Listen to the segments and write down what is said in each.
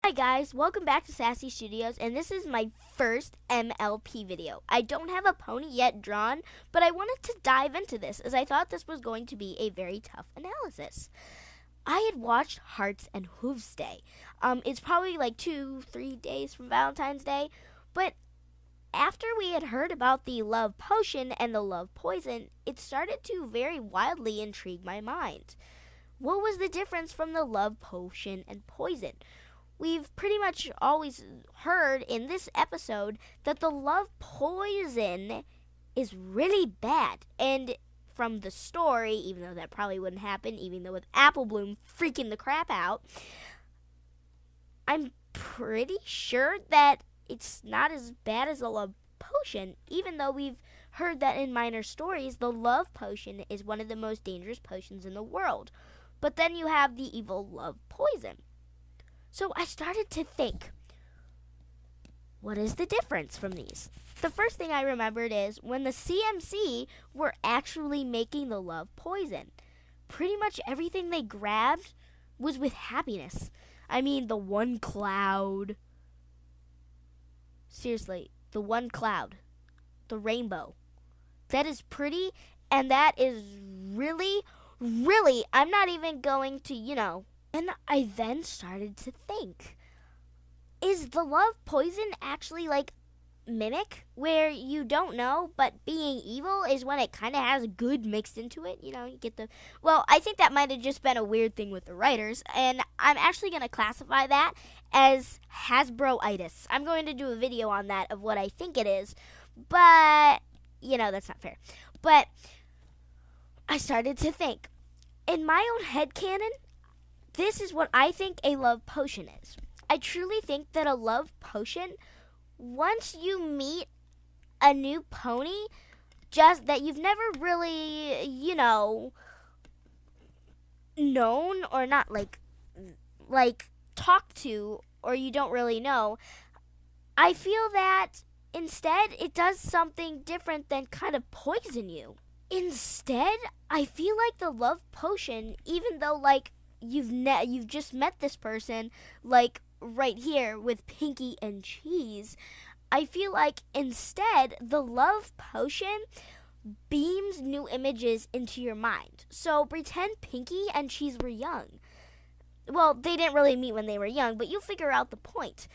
Hi guys, welcome back to Sassystudios, and this is my first MLP video. I don't have a pony yet drawn, but I wanted to dive into this as I thought this was going to be a very tough analysis. I had watched Hearts and Hooves Day. It's probably like 2-3 days from Valentine's Day, but after we had heard about the love potion and the love poison, it started to very wildly intrigue my mind. What was the difference from the love potion and poison? We've pretty much always heard in this episode that the love poison is really bad. And from the story, even though that probably wouldn't happen, even though with Apple Bloom freaking the crap out, I'm pretty sure that it's not as bad as the love potion, even though we've heard that in minor stories, the love potion is one of the most dangerous potions in the world. But then you have the evil love poison. So I started to think, what is the difference from these? The first thing I remembered is when the CMC were actually making the love poison. Pretty much everything they grabbed was with happiness. I mean, the one cloud. Seriously, the one cloud. The rainbow. That is pretty, and that is really, I'm not even going to, And I then started to think, is the love poison actually like mimic, where you don't know, but being evil is when it kind of has good mixed into it? You get well, I think that might have just been a weird thing with the writers, and I'm actually going to classify that as Hasbro-itis. I'm going to do a video on that of what I think it is, but, that's not fair. But I started to think, in my own headcanon, this is what I think a love potion is. I truly think that a love potion, once you meet a new pony, just that you've never really, known or not like talked to, or you don't really know, I feel that instead it does something different than kind of poison you. Instead, I feel like the love potion, even though you've just met this person, like right here with Pinky and Cheese, I feel like instead the love potion beams new images into your mind. So pretend Pinky and Cheese were young. Well, they didn't really meet when they were young, but you'll figure out the point.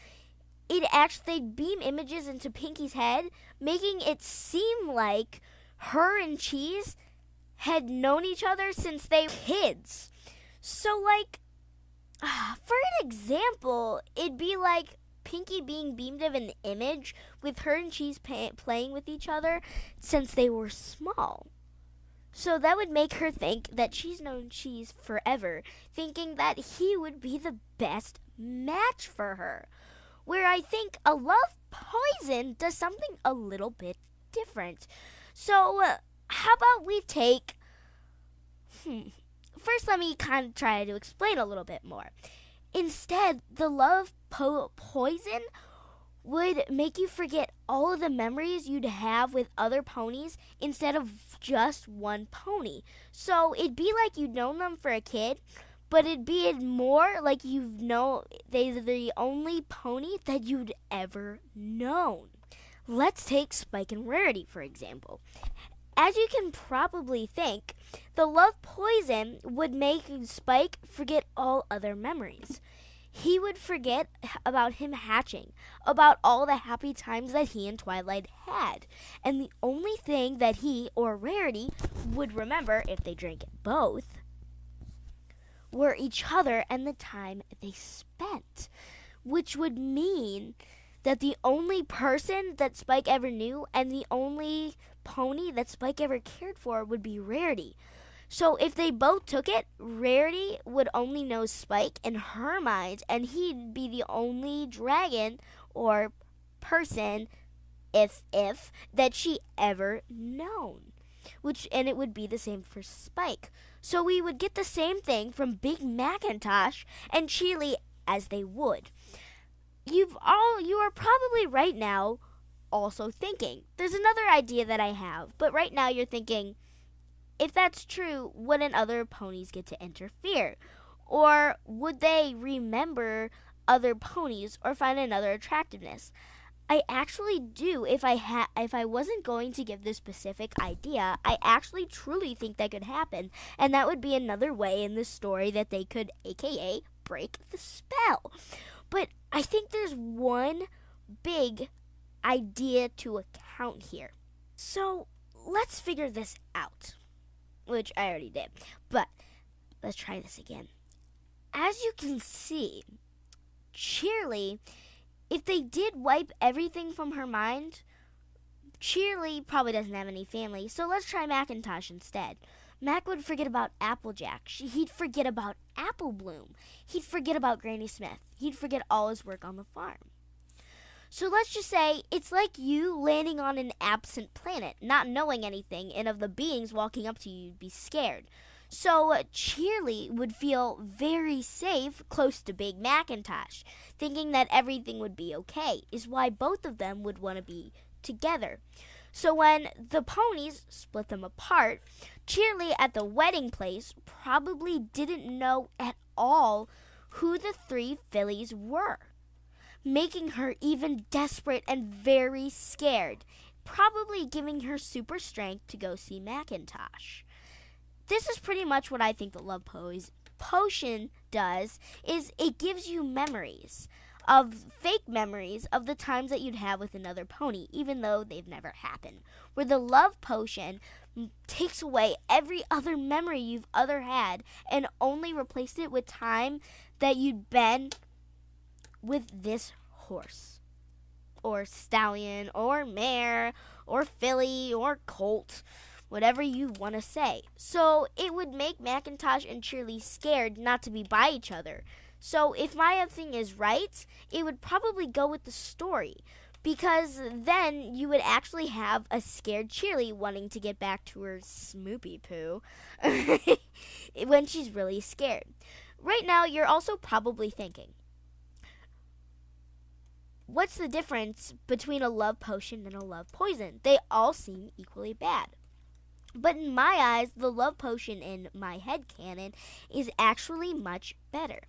They beam images into Pinky's head, making it seem like her and Cheese had known each other since they were kids. So, for an example, it'd be like Pinky being beamed of an image with her and Cheese playing with each other since they were small. So that would make her think that she's known Cheese forever, thinking that he would be the best match for her. Where I think a love poison does something a little bit different. So, how about we take... First, let me kind of try to explain a little bit more. Instead, the love poison would make you forget all of the memories you'd have with other ponies instead of just one pony. So, it'd be like you'd known them for a kid, but it'd be more like they're the only pony that you'd ever known. Let's take Spike and Rarity, for example. As you can probably think, the love poison would make Spike forget all other memories. He would forget about him hatching, about all the happy times that he and Twilight had. And the only thing that he, or Rarity, would remember, if they drank it both, were each other and the time they spent. Which would mean that the only person that Spike ever knew and the only pony that Spike ever cared for would be Rarity. So if they both took it, Rarity would only know Spike in her mind, and he'd be the only dragon or person, if that she ever known. And it would be the same for Spike. So we would get the same thing from Big Macintosh and Chili as they would. You are probably right now also thinking, there's another idea that I have, but right now you're thinking, if that's true, wouldn't other ponies get to interfere? Or would they remember other ponies or find another attractiveness. I actually do. If I wasn't going to give this specific idea, I actually truly think that could happen, and that would be another way in the story that they could, aka, break the spell. But I think there's one big idea to account here. So let's figure this out, which I already did. But let's try this again. As you can see, Cheerly, if they did wipe everything from her mind, Cheerly probably doesn't have any family, so let's try Macintosh instead. Mac would forget about Applejack. He'd forget about Apple Bloom. He'd forget about Granny Smith. He'd forget all his work on the farm. So let's just say it's like you landing on an absent planet, not knowing anything, and of the beings walking up to you, you'd be scared. So Cheerly would feel very safe close to Big Macintosh, thinking that everything would be okay, is why both of them would want to be together. So when the ponies split them apart, Cheerly at the wedding place probably didn't know at all who the three fillies were, making her even desperate and very scared, probably giving her super strength to go see Macintosh. This is pretty much what I think the love potion does, is it gives you memories, fake memories of the times that you'd have with another pony, even though they've never happened. Where the love potion takes away every other memory you've ever had and only replaced it with time that you'd been with this horse, or stallion, or mare, or filly, or colt, whatever you want to say. So it would make Macintosh and Cheerly scared not to be by each other. So if my thing is right, it would probably go with the story, because then you would actually have a scared Cheerly wanting to get back to her Smoopy poo when she's really scared. Right now, you're also probably thinking, what's the difference between a love potion and a love poison? They all seem equally bad. But in my eyes, the love potion in my headcanon is actually much better.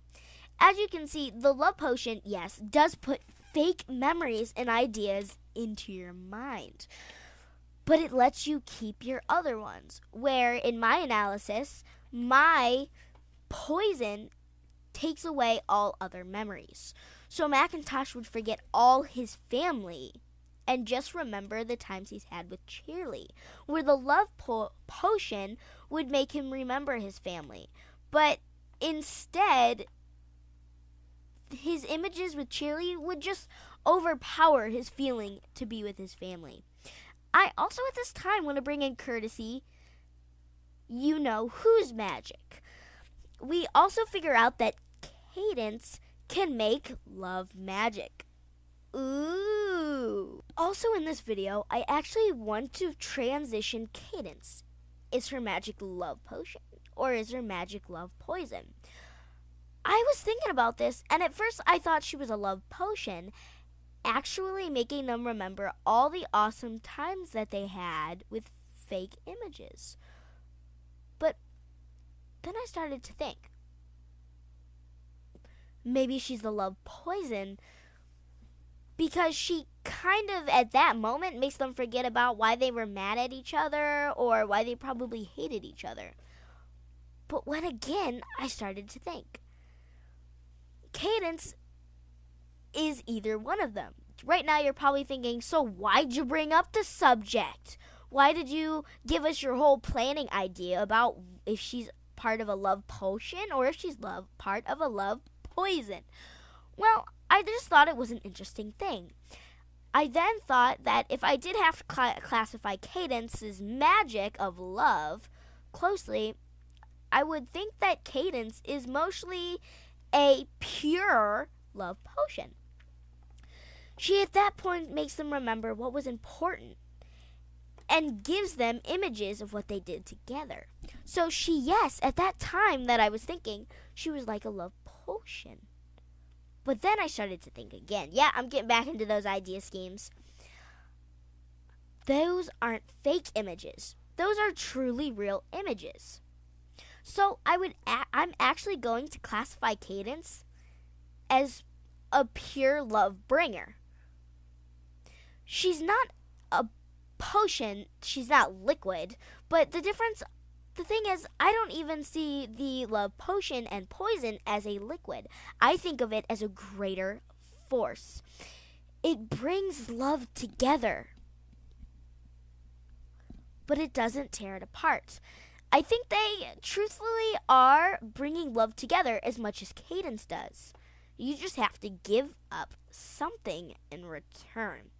As you can see, the love potion, yes, does put fake memories and ideas into your mind. But it lets you keep your other ones. Where in my analysis, my poison takes away all other memories. So Macintosh would forget all his family and just remember the times he's had with Cheerly, where the love potion would make him remember his family. But instead, his images with Cheerly would just overpower his feeling to be with his family. I also at this time want to bring in courtesy, you know who's magic. We also figure out that Cadence can make love magic. Ooh. Also in this video, I actually want to transition Cadence. Is her magic love potion, or is her magic love poison? I was thinking about this, and at first I thought she was a love potion, actually making them remember all the awesome times that they had with fake images. But then I started to think, maybe she's the love poison, because she kind of, at that moment, makes them forget about why they were mad at each other or why they probably hated each other. But when again, I started to think, Cadence is either one of them. Right now, you're probably thinking, so why'd you bring up the subject? Why did you give us your whole planning idea about if she's part of a love potion or if she's part of a love poison? Well, I just thought it was an interesting thing. I then thought that if I did have to classify Cadence's magic of love closely, I would think that Cadence is mostly a pure love potion. She at that point makes them remember what was important and gives them images of what they did together. So she, yes, at that time that I was thinking, she was like a love potion. But then I started to think again. Yeah, I'm getting back into those idea schemes. Those aren't fake images. Those are truly real images. So I'm actually going to classify Cadence as a pure love bringer. She's not a potion, she's not liquid, but the thing is, I don't even see the love potion and poison as a liquid. I think of it as a greater force. It brings love together, but it doesn't tear it apart. I think they truthfully are bringing love together as much as Cadence does. You just have to give up something in return.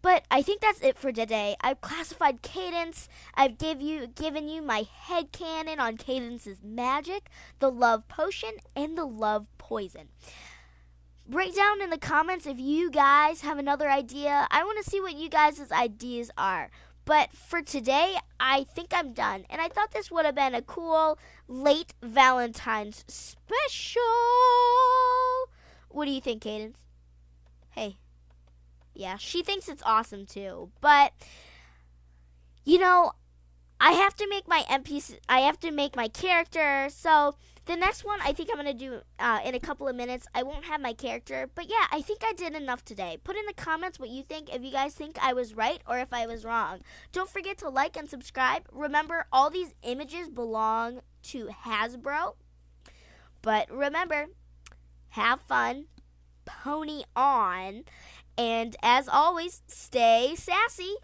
But I think that's it for today. I've classified Cadence. I've given you my headcanon on Cadence's magic, the love potion, and the love poison. Write down in the comments if you guys have another idea. I want to see what you guys' ideas are. But for today, I think I'm done. And I thought this would have been a cool late Valentine's special. What do you think, Cadence? Hey. Yeah, she thinks it's awesome too. But, I have to make my NPC, I have to make my character. So the next one I think I'm going to do in a couple of minutes. I won't have my character. But yeah, I think I did enough today. Put in the comments what you think, if you guys think I was right or if I was wrong. Don't forget to like and subscribe. Remember, all these images belong to Hasbro. But remember, have fun, pony on, and as always, stay sassy.